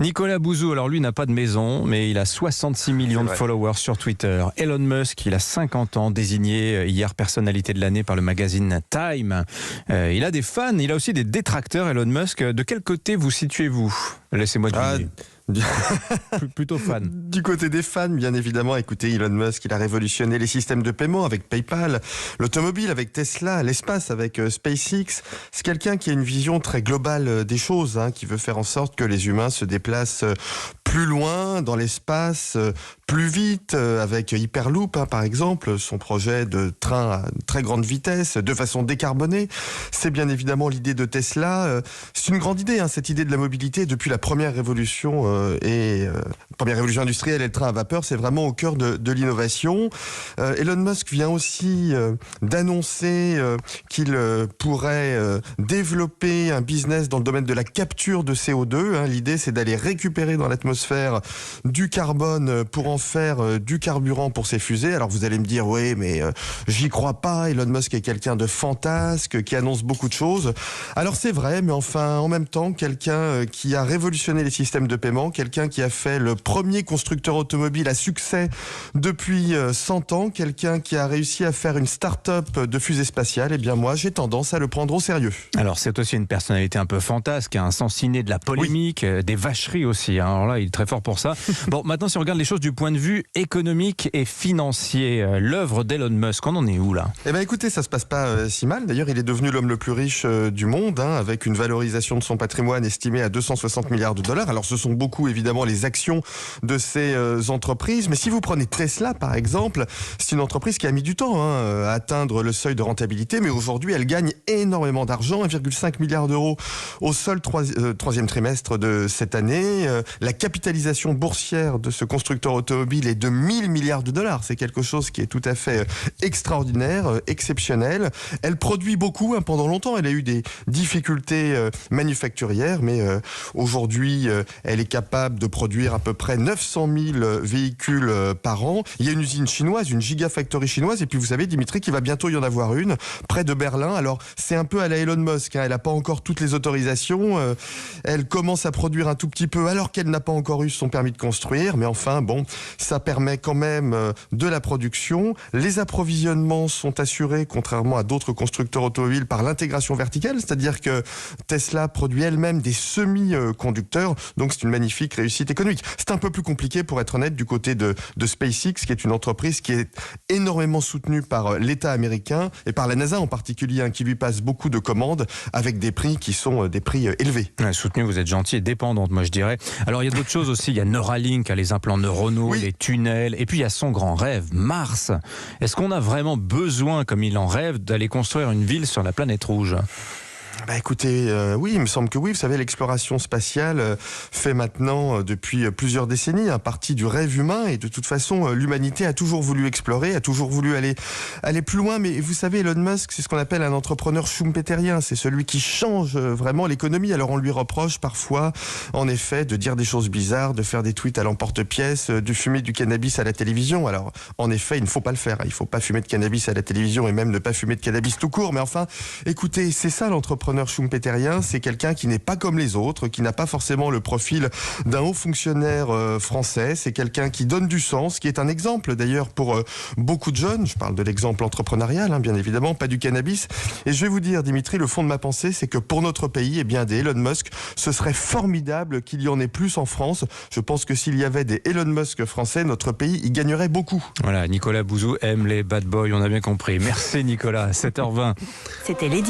Nicolas Bouzou, alors lui n'a pas de maison, mais il a 66 millions de followers sur Twitter. Elon Musk, il a 50 ans, désigné hier personnalité de l'année par le magazine Time. Il a des fans, il a aussi des détracteurs, Elon Musk. De quel côté vous situez-vous? Laissez-moi deviner. Plutôt fan. Du côté des fans, bien évidemment. Écoutez, Elon Musk, il a révolutionné les systèmes de paiement avec PayPal, l'automobile avec Tesla, l'espace avec SpaceX. C'est quelqu'un qui a une vision très globale des choses, qui veut faire en sorte que les humains se déplacent plus loin dans l'espace, plus vite, avec Hyperloop, par exemple, son projet de train à très grande vitesse, de façon décarbonée. C'est bien évidemment l'idée de Tesla. C'est une grande idée, cette idée de la mobilité depuis la première révolution première révolution industrielle et le train à vapeur, c'est vraiment au cœur de l'innovation. Elon Musk vient aussi d'annoncer qu'il pourrait développer un business dans le domaine de la capture de CO2. L'idée, c'est d'aller récupérer dans l'atmosphère du carbone pour en faire du carburant pour ses fusées. Alors vous allez me dire, oui, mais j'y crois pas. Elon Musk est quelqu'un de fantasque, qui annonce beaucoup de choses. Alors c'est vrai, mais enfin, en même temps, quelqu'un qui a révolutionné les systèmes de paiement, quelqu'un qui a fait le premier constructeur automobile à succès depuis 100 ans, quelqu'un qui a réussi à faire une start-up de fusée spatiale, eh bien moi j'ai tendance à le prendre au sérieux. Alors c'est aussi une personnalité un peu fantasque, un sens inné de la polémique, des vacheries aussi. Alors là, il est très fort pour ça. Bon, maintenant si on regarde les choses du point de vue économique et financier, l'œuvre d'Elon Musk, on en est où là? Eh bien écoutez, ça se passe pas si mal. D'ailleurs, il est devenu l'homme le plus riche du monde, avec une valorisation de son patrimoine estimée à 260 milliards de dollars. Alors ce sont beaucoup évidemment les actions de ces entreprises, mais si vous prenez Tesla par exemple, c'est une entreprise qui a mis du temps à atteindre le seuil de rentabilité, mais aujourd'hui elle gagne énormément d'argent, 1,5 milliard d'euros au seul troisième trimestre de cette année. La capitalisation boursière de ce constructeur automobile est de 1000 milliards de dollars. C'est quelque chose qui est tout à fait extraordinaire, exceptionnel. Elle produit beaucoup, pendant longtemps elle a eu des difficultés manufacturières, mais aujourd'hui elle est capable de produire à peu près 900 000 véhicules par an. Il y a une usine chinoise, une gigafactory chinoise, et puis vous savez, Dimitri, qu'il va bientôt y en avoir une près de Berlin. Alors c'est un peu à la Elon Musk, elle n'a pas encore toutes les autorisations, elle commence à produire un tout petit peu alors qu'elle n'a pas encore eu son permis de construire, mais enfin bon, ça permet quand même de la production. Les approvisionnements sont assurés, contrairement à d'autres constructeurs automobiles, par l'intégration verticale, c'est-à-dire que Tesla produit elle-même des semi-conducteurs, donc c'est une magnifique réussite économique. C'est un peu plus compliqué, pour être honnête, du côté de SpaceX, qui est une entreprise qui est énormément soutenue par l'État américain et par la NASA en particulier, qui lui passe beaucoup de commandes avec des prix qui sont des prix élevés. Ouais, soutenue, vous êtes gentil, et dépendante, moi je dirais. Alors il y a d'autres choses aussi, il y a Neuralink, les implants neuronaux, les tunnels, et puis il y a son grand rêve, Mars. Est-ce qu'on a vraiment besoin, comme il en rêve, d'aller construire une ville sur la planète rouge ? Écoutez, oui, il me semble que oui. Vous savez, l'exploration spatiale fait maintenant, depuis plusieurs décennies, partie du rêve humain. Et de toute façon, l'humanité a toujours voulu explorer, a toujours voulu aller plus loin. Mais vous savez, Elon Musk, c'est ce qu'on appelle un entrepreneur schumpeterien. C'est celui qui change vraiment l'économie. Alors on lui reproche parfois, en effet, de dire des choses bizarres, de faire des tweets à l'emporte-pièce, de fumer du cannabis à la télévision. Alors, en effet, il ne faut pas le faire. Il ne faut pas fumer de cannabis à la télévision et même ne pas fumer de cannabis tout court. Mais enfin, écoutez, c'est ça l'entrepreneur schumpeterien, c'est quelqu'un qui n'est pas comme les autres, qui n'a pas forcément le profil d'un haut fonctionnaire français. C'est quelqu'un qui donne du sens, qui est un exemple d'ailleurs pour beaucoup de jeunes. Je parle de l'exemple entrepreneurial, bien évidemment, pas du cannabis. Et je vais vous dire, Dimitri, le fond de ma pensée, c'est que pour notre pays, des Elon Musk, ce serait formidable qu'il y en ait plus en France. Je pense que s'il y avait des Elon Musk français, notre pays y gagnerait beaucoup. Voilà, Nicolas Bouzou aime les bad boys, on a bien compris. Merci Nicolas, 7h20. C'était